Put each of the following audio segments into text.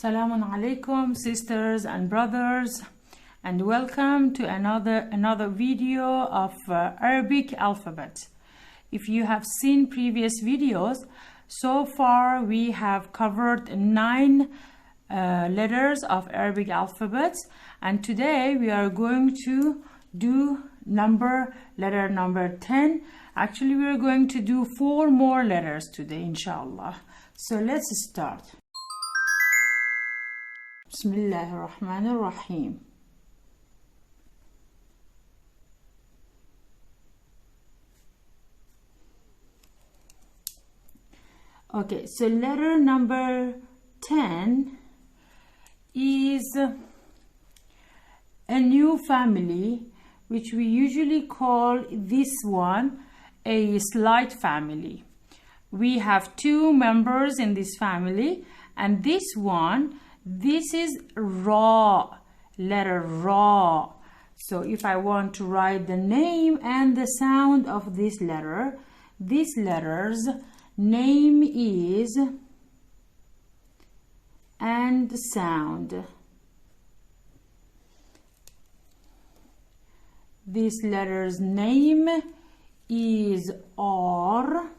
Salamun alikum, sisters and brothers, and welcome to another video of Arabic alphabet. If you have seen previous videos, so far we have covered 9 letters of Arabic alphabet, and today we are going to do letter number 10. Actually, we are going to do 4 more letters today, inshallah. So let's start. Bismillahir Rahmanir Rahim. Okay, so letter number 10 is a new family, which we usually call this one a slight family. We have 2 members in this family, and this is Ra, letter Ra. So if I want to write the name and the sound of this letter, this letter's name is and sound. This letter's name is R,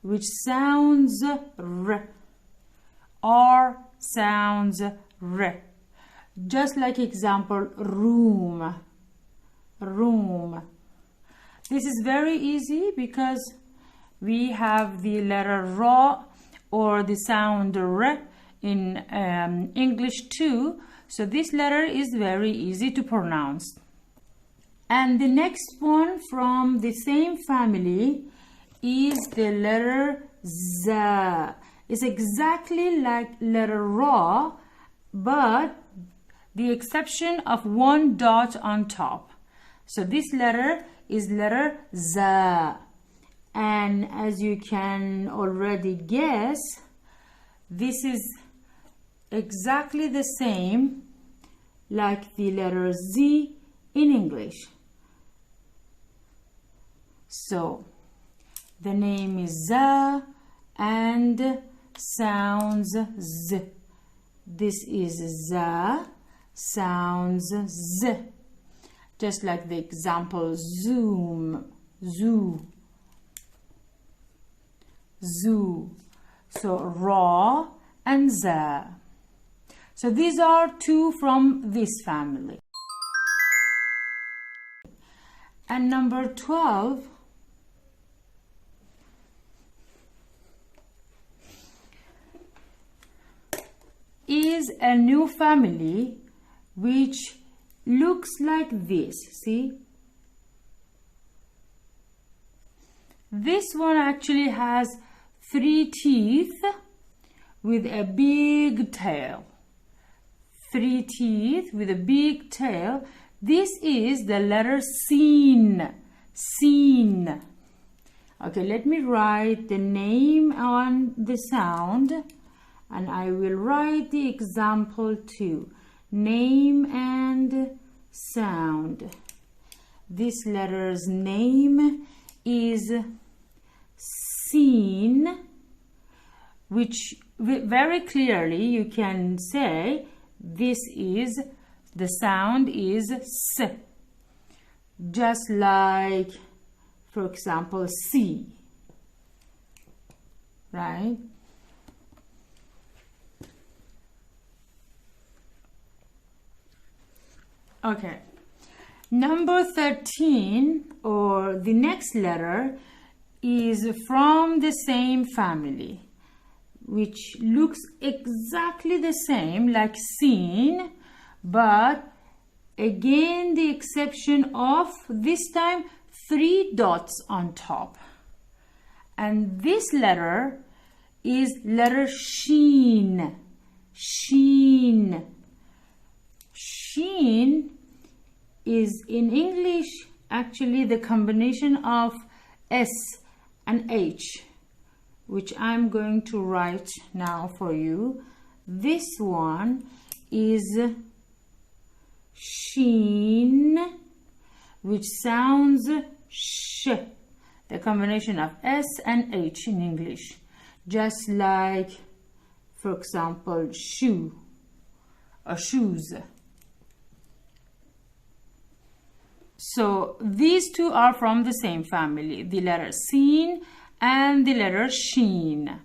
which sounds R. R sounds R. Just like example, room. This is very easy because we have the letter Ra or the sound R in English too. So this letter is very easy to pronounce. And the next one from the same family is the letter Z. It's exactly like letter Ra, but the exception of 1 dot on top. So this letter is letter Z. And as you can already guess, this is exactly the same like the letter Z in English. So the name is Z and sounds Z. This is Z, sounds Z. Just like the example zoom, zoo, zoo. So Ra and Z. So these are 2 from this family. And number 12 is a new family which looks like this. See? This one actually has 3 teeth with a big tail. 3 teeth with a big tail. This is the letter Sin. Sin. Okay, let me write the name on the sound, and I will write the example too. Name and sound. This letter's name is Sin, which very clearly you can say this is, the sound is S. Just like, for example, C. Right? Okay. Number 13, or the next letter, is from the same family, which looks exactly the same like Sin, but again the exception of this time 3 dots on top. And this letter is letter Sheen. Sheen. Sheen is in English actually the combination of S and H, which I'm going to write now for you. This one is Sheen, which sounds sh. the combination of S and H in English. Just like, for example, shoe or shoes. So these two are from the same family, the letter Sin and the letter Sheen.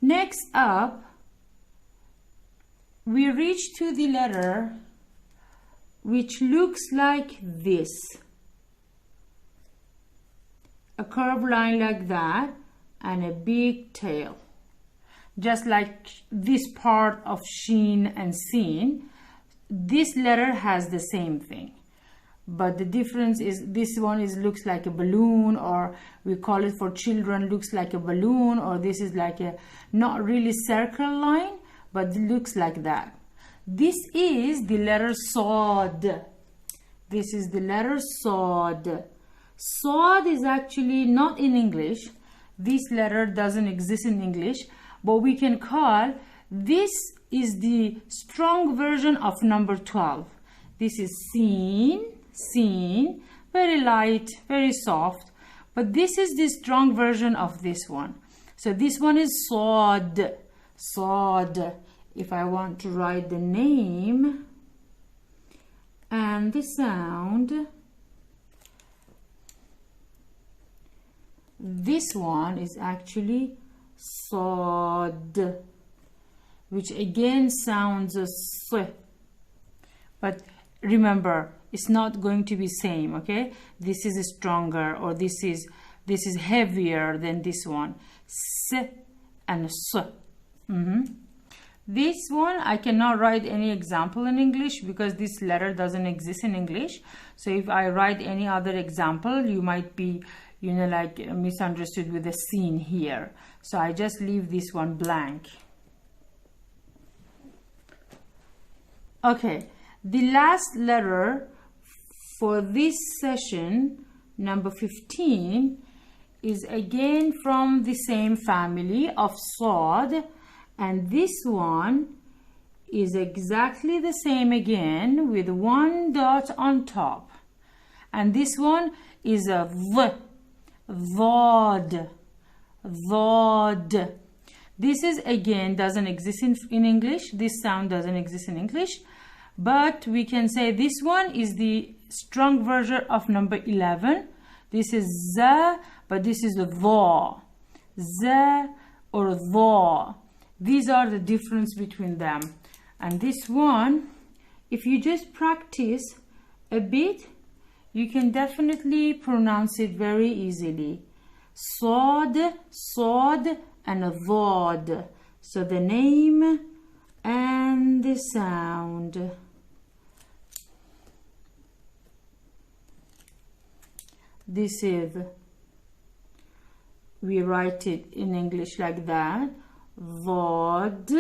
Next up, we reach to the letter which looks like this. A curved line like that and a big tail. Just like this part of Sheen and Sin, this letter has the same thing. But the difference is this one looks like a balloon, or we call it for children looks like a balloon, or this is like a not really circle line, but it looks like that. This is the letter Sod. This is the letter Sod. Sod is actually not in English. This letter doesn't exist in English, but we can call this is the strong version of number 12. This is Sin, very light, very soft, but this is the strong version of this one. So this one is Sod. If I want to write the name and the sound, this one is actually Sod, which again sounds a S. But remember, it's not going to be same, okay? This is stronger, or this is heavier than this one. S and S. This one I cannot write any example in English because this letter doesn't exist in English. So if I write any other example, you might be, like misunderstood with the Sin here. So I just leave this one blank. Okay, the last letter for this session, number 15, is again from the same family of Sod, and this one is exactly the same again with one dot on top. And this one is a V, Vod. This is again doesn't exist in English. This sound doesn't exist in English. But we can say this one is the strong version of number 11. This is Z, but this is a Vo. Z or Vo. These are the difference between them. And this one, if you just practice a bit, you can definitely pronounce it very easily. Sod, and a Vod. So the name and the sound. This is, we write it in English like that, Vod,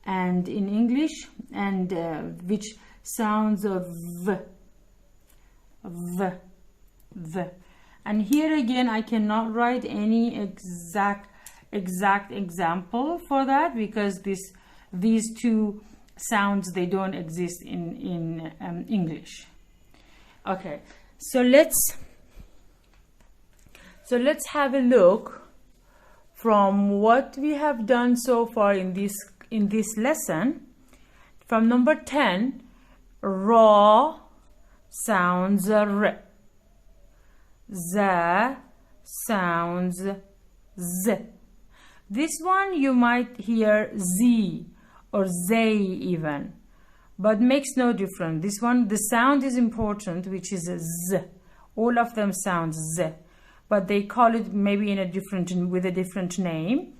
and in English, and which sounds of V. And here again, I cannot write any exact example for that because these two sounds, they don't exist in English. Okay, so let's have a look from what we have done so far in this lesson. From number 10, Ra sounds R. Z sounds Z. This one you might hear Z or Zay even, but makes no difference. This one, the sound is important, which is a Z. All of them sound Z, but they call it maybe with a different name.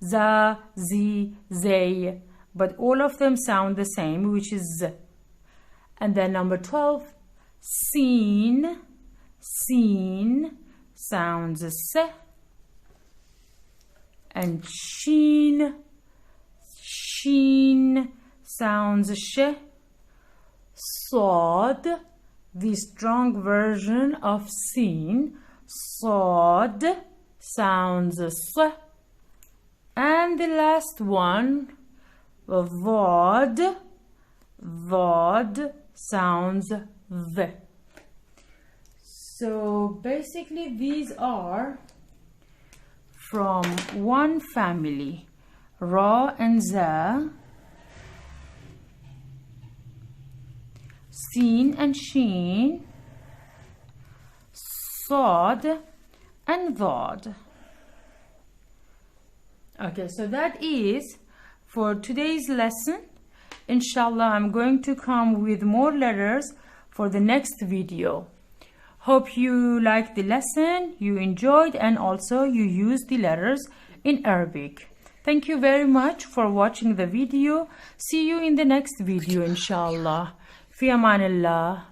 Z, Z, Zay, but all of them sound the same, which is Z. And then number 12, Seen sounds S, and Sheen sounds Sh. Sod, the strong version of Seen, Sod sounds S. And the last one, Vod sounds V. So basically these are from one family, Ra and Za, Sin and Sheen, Sad and Dhad. Okay, so that is for today's lesson. Inshallah, I'm going to come with more letters for the next video. Hope you liked the lesson, you enjoyed, and also you used the letters in Arabic. Thank you very much for watching the video. See you in the next video, inshallah. Fi amanillah.